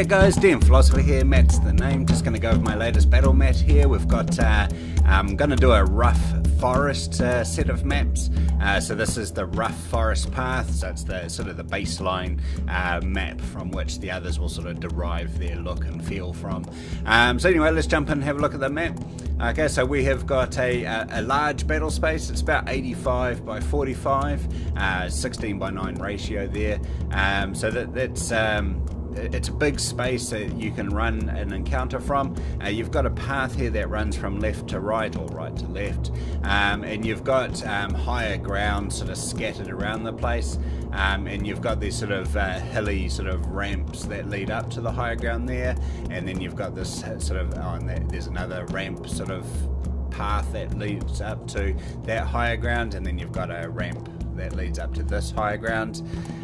Hey guys, DM Philosopher here, Matt's the name. Just going to go over my latest battle mat here. We've got, I'm going to do a rough forest set of maps. So this is the rough forest path, so it's the sort of the baseline map from which the others will sort of derive their look and feel from. So anyway, let's jump in and have a look at the map. Okay, so we have got a large battle space. It's about 85 by 45, 16 by 9 ratio there. So that's it's a big space that you can run an encounter from. You've got a path here that runs from left to right or right to left, and you've got higher ground sort of scattered around the place, and you've got these sort of hilly sort of ramps that lead up to the higher ground there, and then you've got this sort of there's another ramp sort of path that leads up to that higher ground, and then you've got a ramp that leads up to this higher ground.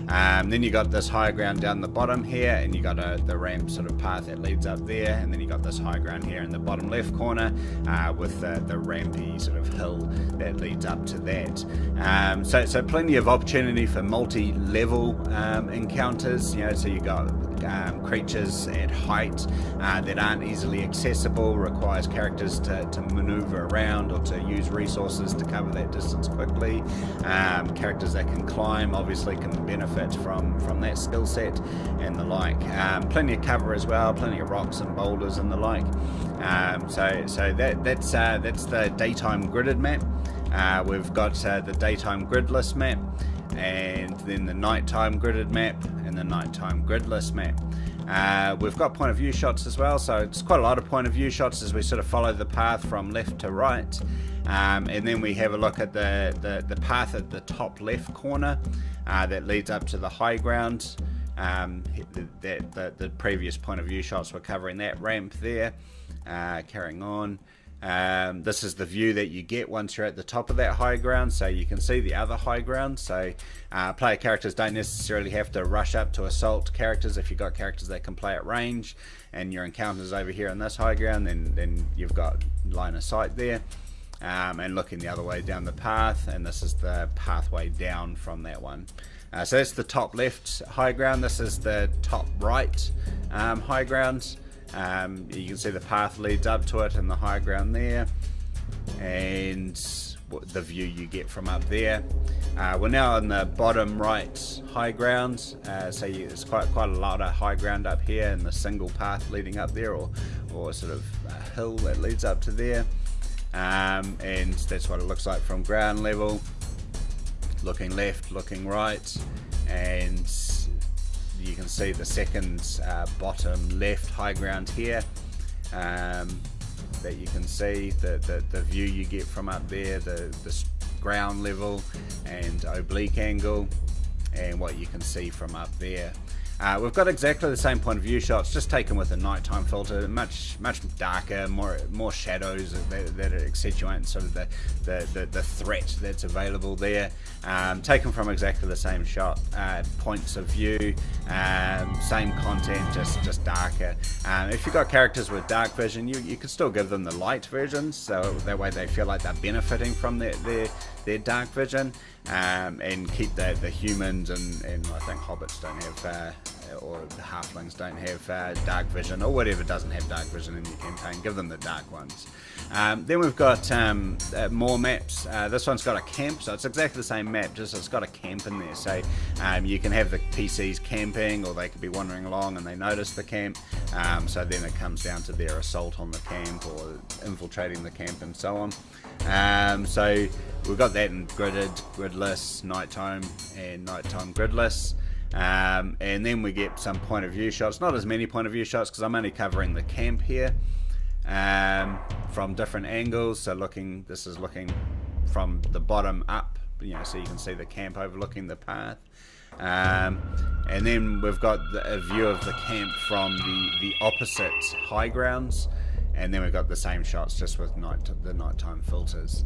Then you got this higher ground down the bottom here, and you got the ramp sort of path that leads up there, and then you got this high ground here in the bottom left corner with the rampy sort of hill that leads up to that. So plenty of opportunity for multi-level encounters. So you got creatures at height that aren't easily accessible, requires characters to maneuver around or to use resources to cover that distance quickly. Characters that can climb obviously can benefit from that skill set and the like. Plenty of cover as well, plenty of rocks and boulders and the like. So that's the daytime gridded map. We've got the daytime gridless map, and then the nighttime gridded map and the nighttime gridless map. We've got point of view shots as well, so it's quite a lot of point of view shots as we sort of follow the path from left to right. And then we have a look at the path at the top left corner that leads up to the high ground. The previous point of view shots were covering that ramp there. Carrying on. This is the view that you get once you're at the top of that high ground, so you can see the other high ground. So player characters don't necessarily have to rush up to assault characters. If you've got characters that can play at range and your encounter's over here on this high ground, then you've got line of sight there. And looking the other way down the path, and this is the pathway down from that one. So that's the top left high ground. This is the top right high ground. You can see the path leads up to it and the high ground there, and the view you get from up there. We're now on the bottom right high ground, so there's quite a lot of high ground up here, and the single path leading up there, or sort of a hill that leads up to there. And that's what it looks like from ground level, looking left, looking right, and you can see the second bottom left high ground here, that you can see the view you get from up there, the ground level and oblique angle, and what you can see from up there. We've got exactly the same point of view shots, just taken with a nighttime filter, much darker, more shadows that accentuate sort of the threat that's available there. Taken from exactly the same shot, points of view, same content, just darker. If you've got characters with dark vision, you could still give them the light version, so that way they feel like they're benefiting from their dark vision, and keep the humans and I think hobbits don't have or the halflings don't have dark vision, or whatever doesn't have dark vision in your campaign, give them the dark ones. Then we've got more maps. This one's got a camp, so it's exactly the same map, just it's got a camp in there. So you can have the PCs camping, or they could be wandering along and they notice the camp. So then it comes down to their assault on the camp or infiltrating the camp and so on. So we've got that in gridded, gridless, nighttime, and nighttime gridless. And then we get some point of view shots, not as many point of view shots because I'm only covering the camp here, from different angles. So this is looking from the bottom up, so you can see the camp overlooking the path. And then we've got a view of the camp from the opposite high grounds, and then we've got the same shots just with the nighttime filters.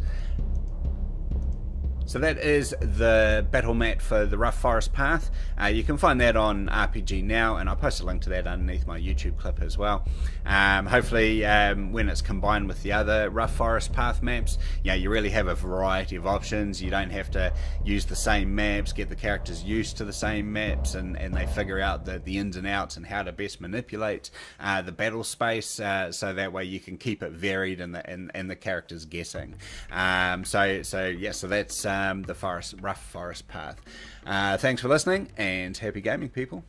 So that is the battle mat for the Rough Forest Path. You can find that on RPG Now, and I'll post a link to that underneath my YouTube clip as well. Hopefully, when it's combined with the other Rough Forest Path maps, you really have a variety of options. You don't have to use the same maps, get the characters used to the same maps, and they figure out the ins and outs and how to best manipulate the battle space, so that way you can keep it varied and the characters guessing. So that's the Rough Forest Path. Thanks for listening, and happy gaming, people.